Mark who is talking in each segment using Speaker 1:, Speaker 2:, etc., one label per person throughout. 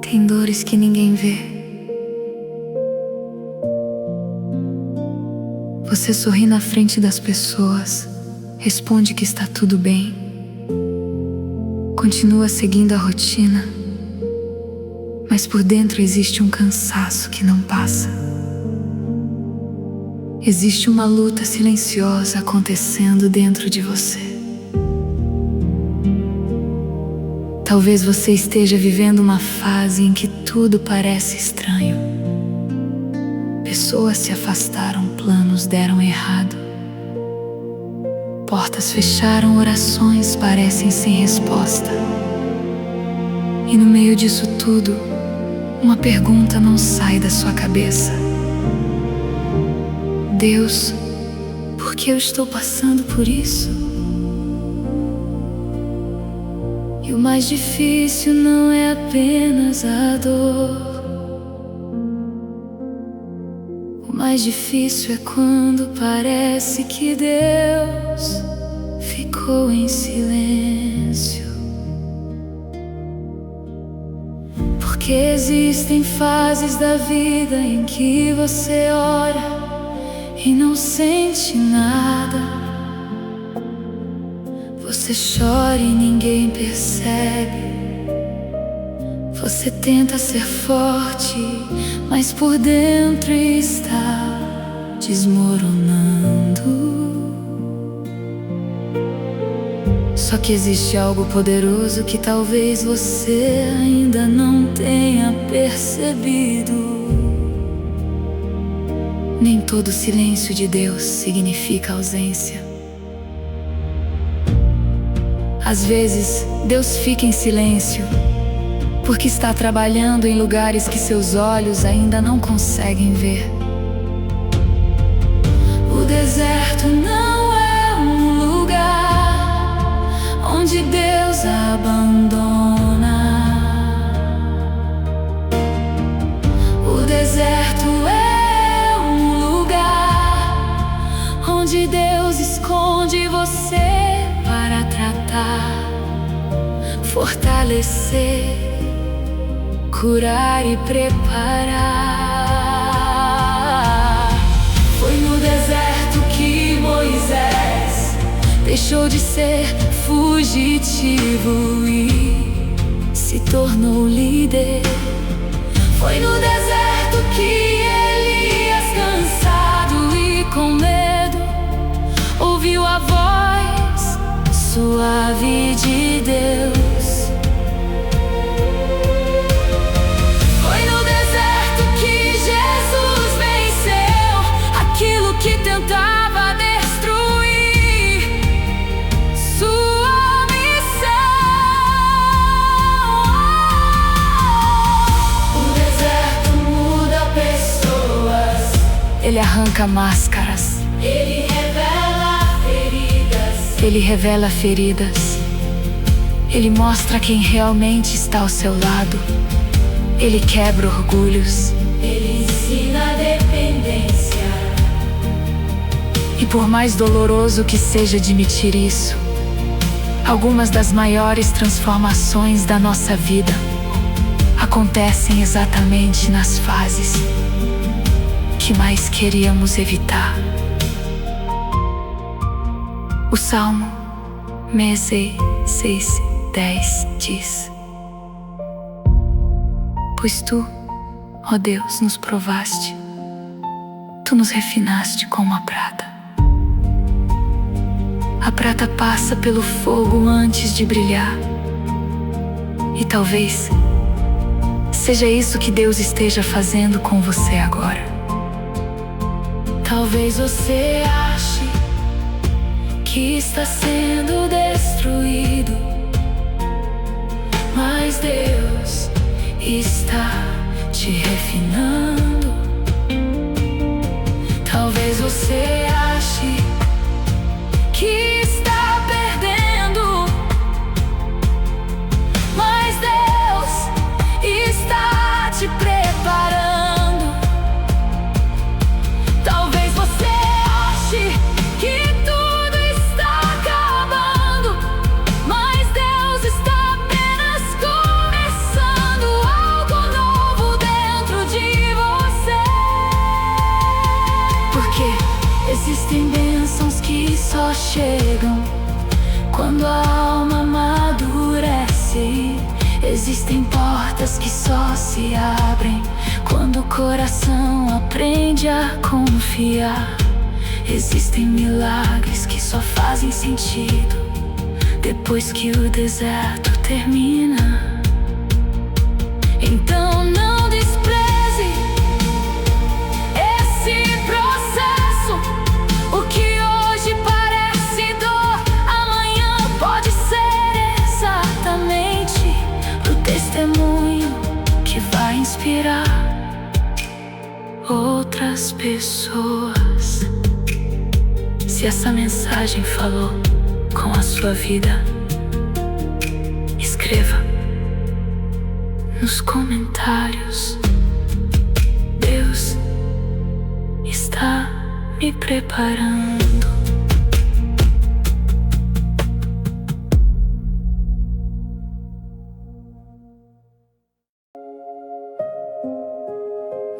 Speaker 1: Tem dores que ninguém vê. Você sorri na frente das pessoas, responde que está tudo bem, continua seguindo a rotina, mas por dentro existe um cansaço que não passa. Existe uma luta silenciosa acontecendo dentro de você. Talvez você esteja vivendo uma fase em que tudo parece estranho. Pessoas se afastaram, planos deram errado. Portas fecharam, orações parecem sem resposta. E no meio disso tudo, uma pergunta não sai da sua cabeça: Deus, por que eu estou passando por isso? E o mais difícil não é apenas a dor. O mais difícil é quando parece que Deus ficou em silêncio. Porque existem fases da vida em que você ora e não sente nada. Você chora e ninguém percebe. Você tenta ser forte, mas por dentro está desmoronando. Só que existe algo poderoso que talvez você ainda não tenha percebido. Nem todo silêncio de Deus significa ausência. Às vezes, Deus fica em silêncio porque está trabalhando em lugares que seus olhos ainda não conseguem ver. O deserto não é um lugar onde Deus abandona. O deserto é um lugar onde Deus esconde você para tratar, fortalecer, curar e preparar. Foi no deserto que Moisés deixou de ser fugitivo e se tornou líder. Foi no deserto que Elias, cansado e com medo, ouviu a voz suave de Deus. Foi no deserto que Jesus venceu aquilo que tentava destruir sua missão. O deserto muda pessoas, ele arranca máscaras, ele revela feridas, ele mostra quem realmente está ao seu lado, ele quebra orgulhos, ele ensina a dependência. E por mais doloroso que seja admitir isso, algumas das maiores transformações da nossa vida acontecem exatamente nas fases que mais queríamos evitar. O Salmo 66:10 diz: Pois tu, ó Deus, nos provaste, tu nos refinaste como a prata. A prata passa pelo fogo antes de brilhar. E talvez seja isso que Deus esteja fazendo com você agora. Talvez você ache que está sendo destruído, mas Deus está te refinando. Talvez você ache que está perdendo, mas Deus está te preparando. Talvez você ache que tudo está acabando, mas Deus está apenas começando algo coração aprende a confiar. Existem milagres que só fazem sentido depois que o deserto termina. Então não despreze esse processo. O que hoje parece dor, amanhã pode ser exatamente o testemunho que vai inspirar outras pessoas. Se essa mensagem falou com a sua vida, escreva nos comentários: Deus está me preparando.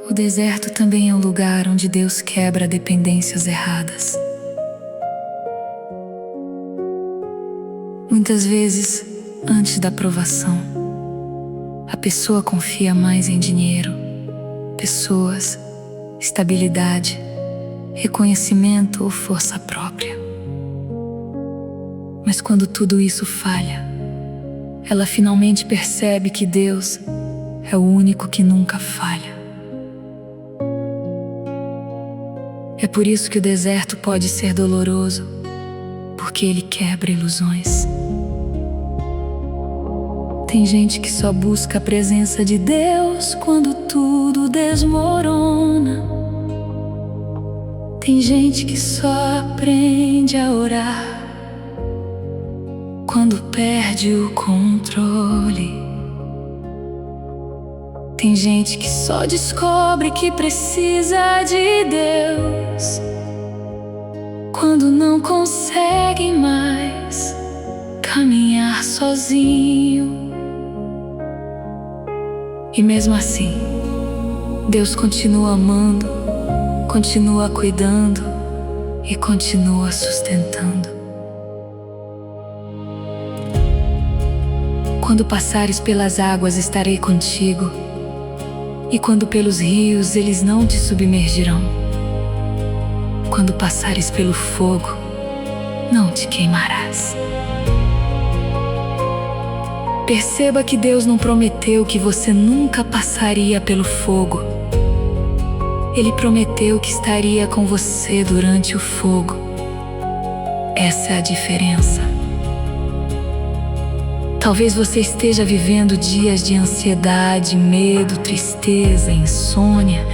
Speaker 1: O deserto também é um lugar onde Deus quebra dependências erradas. Muitas vezes, antes da provação, a pessoa confia mais em dinheiro, pessoas, estabilidade, reconhecimento ou força própria. Mas quando tudo isso falha, ela finalmente percebe que Deus é o único que nunca falha. É por isso que o deserto pode ser doloroso, porque ele quebra ilusões. Tem gente que só busca a presença de Deus quando tudo desmorona. Tem gente que só aprende a orar quando perde o controle. Tem gente que só descobre que precisa de Deus quando não consegue mais caminhar sozinho. E mesmo assim, Deus continua amando, continua cuidando e continua sustentando. Quando passares pelas águas, estarei contigo, e quando pelos rios, eles não te submergirão. Quando passares pelo fogo, não te queimarás. Perceba que Deus não prometeu que você nunca passaria pelo fogo. Ele prometeu que estaria com você durante o fogo. Essa é a diferença. Talvez você esteja vivendo dias de ansiedade, medo, tristeza, insônia,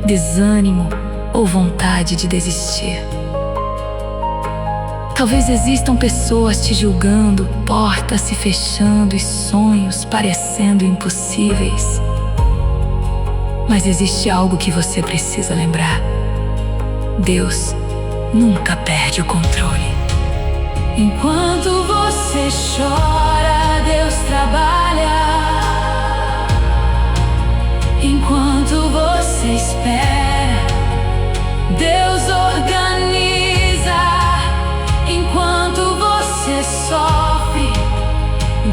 Speaker 1: desânimo ou vontade de desistir. Talvez existam pessoas te julgando, portas se fechando e sonhos parecendo impossíveis. Mas existe algo que você precisa lembrar: Deus nunca perde o controle. Enquanto você chora, Deus trabalha. Enquanto você espera, Deus organiza. Enquanto você sofre,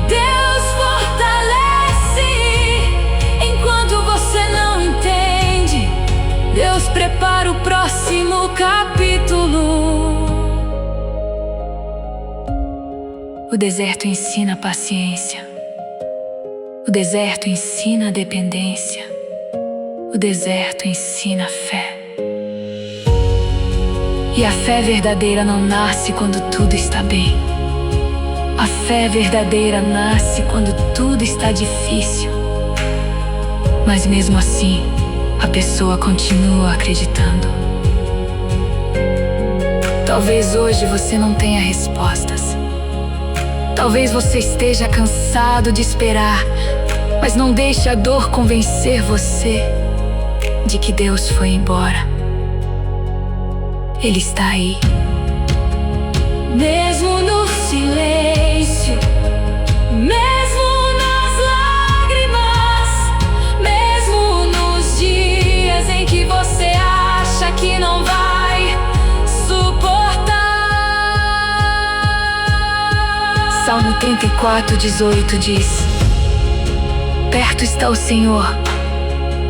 Speaker 1: Deus fortalece. Enquanto você não entende, Deus prepara o próximo capítulo. O deserto ensina paciência. O deserto ensina dependência. O deserto ensina fé. E a fé verdadeira não nasce quando tudo está bem. A fé verdadeira nasce quando tudo está difícil. Mas mesmo assim, a pessoa continua acreditando. Talvez hoje você não tenha respostas. Talvez você esteja cansado de esperar, mas não deixe a dor convencer você de que Deus foi embora. Ele está aí. Mesmo no silêncio, mesmo nas lágrimas, mesmo nos dias em que você acha que não vai suportar. Salmo 34:18 diz: perto está o Senhor,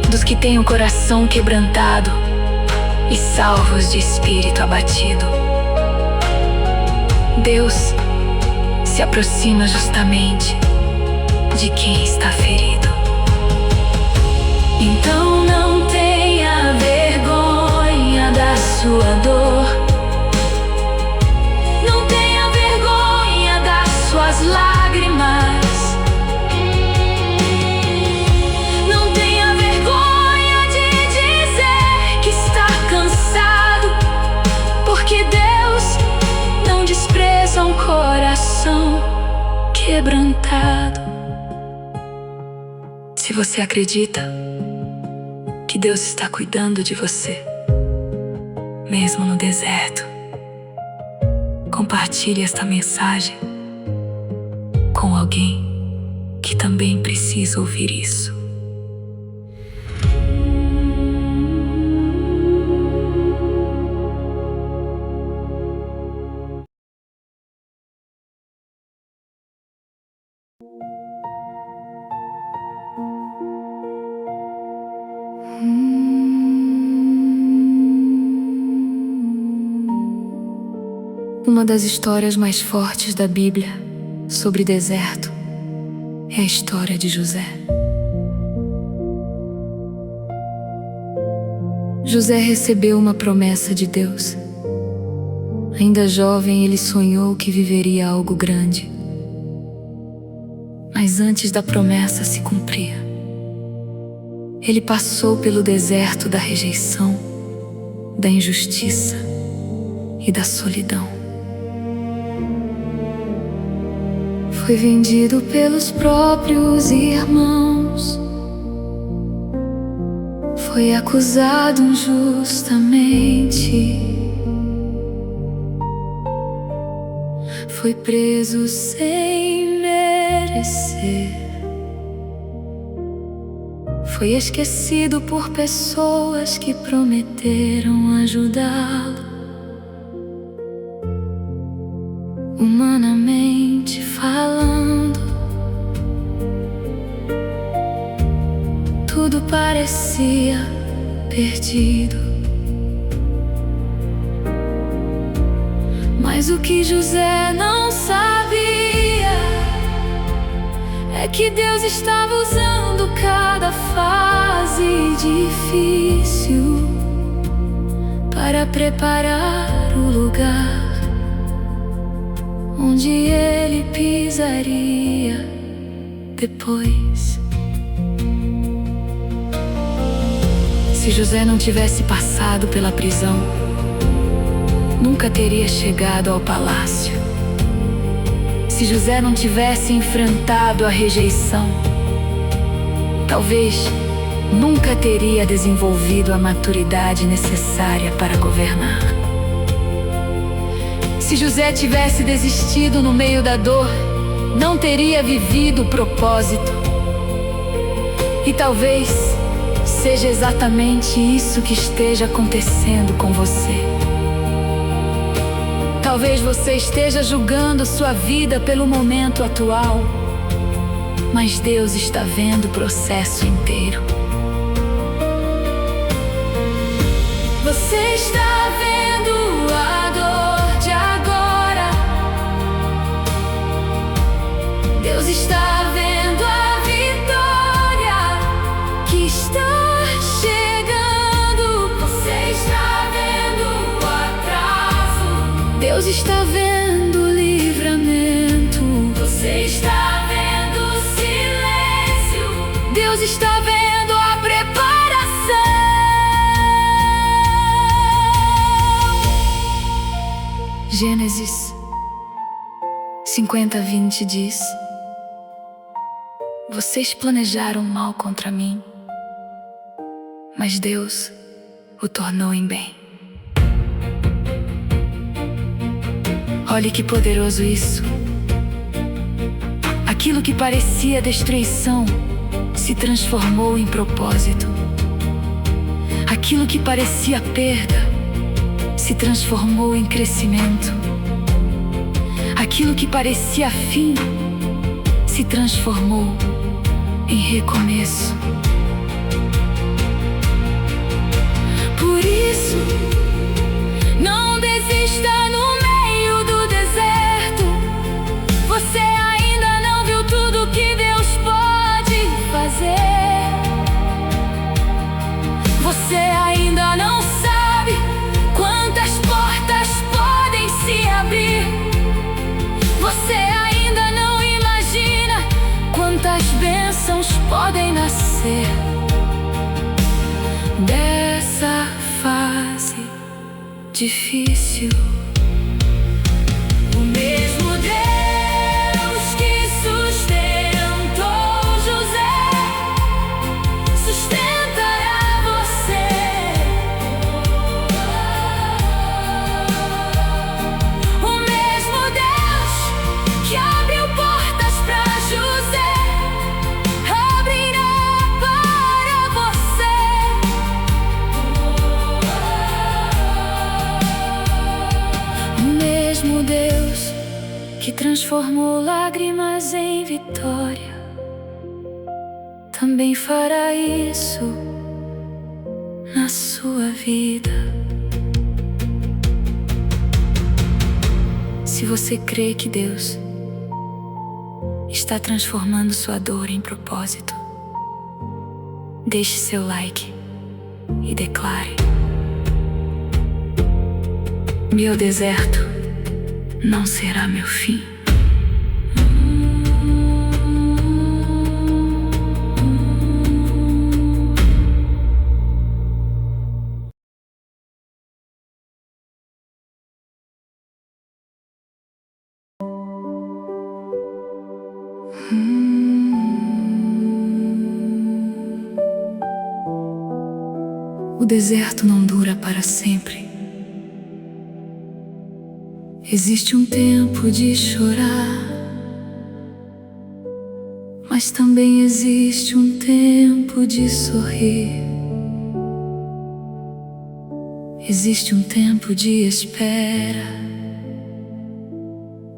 Speaker 1: dos que têm o coração quebrantado e salvos de espírito abatido. Deus se aproxima justamente de quem está ferido. Então não tenha vergonha da sua dor, não tenha vergonha das suas lágrimas, não tenha vergonha de dizer que está cansado, porque Deus não despreza um coração quebrantado. Se você acredita que Deus está cuidando de você, mesmo no deserto, compartilhe esta mensagem com alguém que também precisa ouvir isso. Uma das histórias mais fortes da Bíblia sobre deserto é a história de José. José recebeu uma promessa de Deus. Ainda jovem, ele sonhou que viveria algo grande. Mas antes da promessa se cumprir, ele passou pelo deserto da rejeição, da injustiça e da solidão. Foi vendido pelos próprios irmãos, foi acusado injustamente, foi preso sem merecer, foi esquecido por pessoas que prometeram ajudá-lo. Humanamente falando, tudo parecia perdido. Mas o que José não sabia é que Deus estava usando cada fase difícil para preparar o lugar onde ele pisaria depois. Se José não tivesse passado pela prisão, nunca teria chegado ao palácio. Se José não tivesse enfrentado a rejeição, talvez nunca teria desenvolvido a maturidade necessária para governar. Se José tivesse desistido no meio da dor, não teria vivido o propósito. E talvez seja exatamente isso que esteja acontecendo com você. Talvez você esteja julgando sua vida pelo momento atual, mas Deus está vendo o processo inteiro. Você está vendo a dor de agora. Deus está vendo a vitória que está chegando. Você está vendo o atraso. Deus está vendo o livramento. Você está vendo o silêncio. Deus está vendo a preparação. Gênesis 50:20 diz: vocês planejaram mal contra mim, mas Deus o tornou em bem. Olhe que poderoso isso. Aquilo que parecia destruição se transformou em propósito. Aquilo que parecia perda se transformou em crescimento. Aquilo que parecia fim se transformou em recomeço. Por isso, não desista no meio do deserto. Você ainda não viu tudo que Deus pode fazer. Você ainda não sabe quantas portas podem se abrir. Você ainda não imagina quantas bênçãos podem nascer dessa fase difícil. O mesmo Deus que sustentou José sustentará você. O mesmo Deus que abriu portas para José abrirá para você. O mesmo Deus que transformou lágrimas em vitória também fará isso na sua vida. Se você crê que Deus está transformando sua dor em propósito, deixe seu like e declare: meu deserto não será meu fim. O deserto não dura para sempre. Existe um tempo de chorar, mas também existe um tempo de sorrir. Existe um tempo de espera,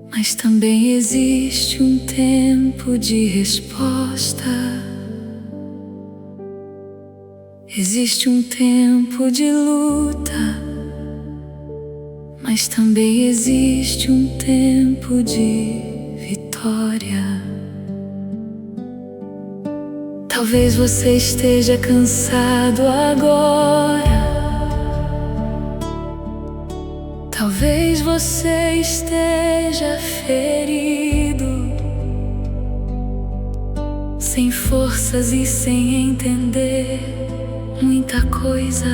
Speaker 1: mas também existe um tempo de resposta. Existe um tempo de luta, mas também existe um tempo de vitória. Talvez você esteja cansado agora. Talvez você esteja ferido, sem forças e sem entender muita coisa.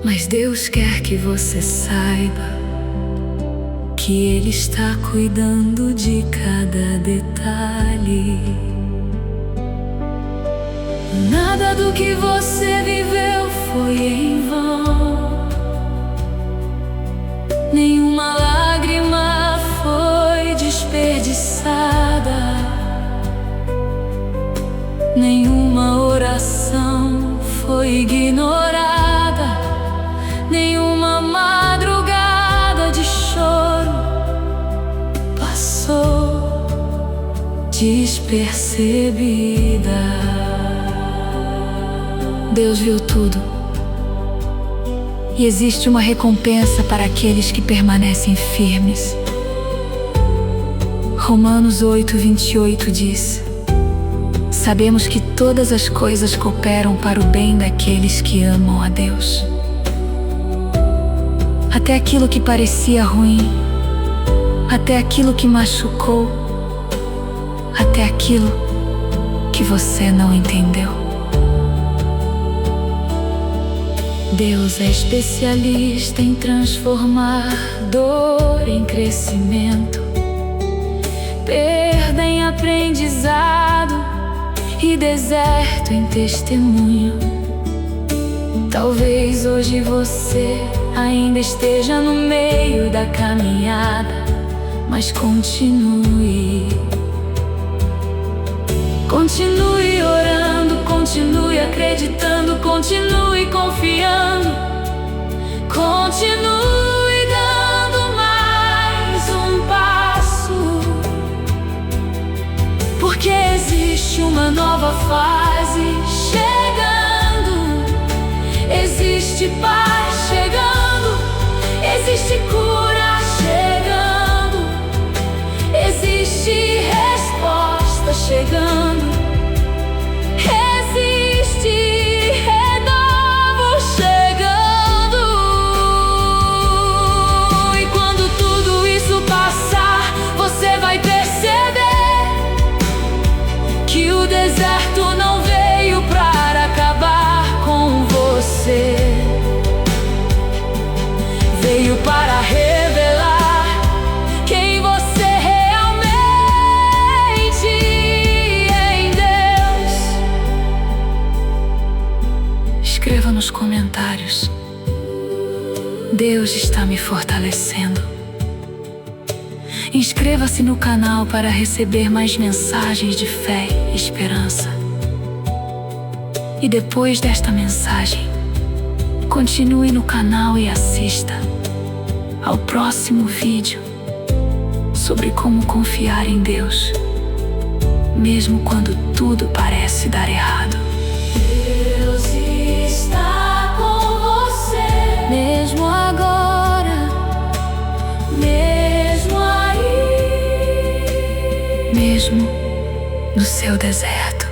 Speaker 1: Mas Deus quer que você saiba que Ele está cuidando de cada detalhe. Nada do que você viveu foi em vão. Nenhuma lágrima foi desperdiçada. Nenhuma oração foi ignorada. Nenhuma madrugada de choro passou despercebida. Deus viu tudo, e existe uma recompensa para aqueles que permanecem firmes. Romanos 8:28 diz: sabemos que todas as coisas cooperam para o bem daqueles que amam a Deus. Até aquilo que parecia ruim, até aquilo que machucou, até aquilo que você não entendeu. Deus é especialista em transformar dor em crescimento, perda em aprendizado e deserto em testemunho. Talvez hoje você ainda esteja no meio da caminhada, mas continue. Continue orando, continue acreditando, continue confiando, continue dando mais um passo, porque existe uma nova fase chegando. Existe paz chegando, existe cura chegando, existe resposta chegando, existe renovo chegando. E quando tudo isso passar, você vai perceber que o deserto não veio para acabar com você, veio para revelar quem você realmente é em Deus. Escreva nos comentários: Deus está me fortalecendo. Inscreva-se no canal para receber mais mensagens de fé e esperança. E depois desta mensagem, continue no canal e assista ao próximo vídeo sobre como confiar em Deus, mesmo quando tudo parece dar errado. Deus está com você, mesmo agora, mesmo aí, mesmo no seu deserto.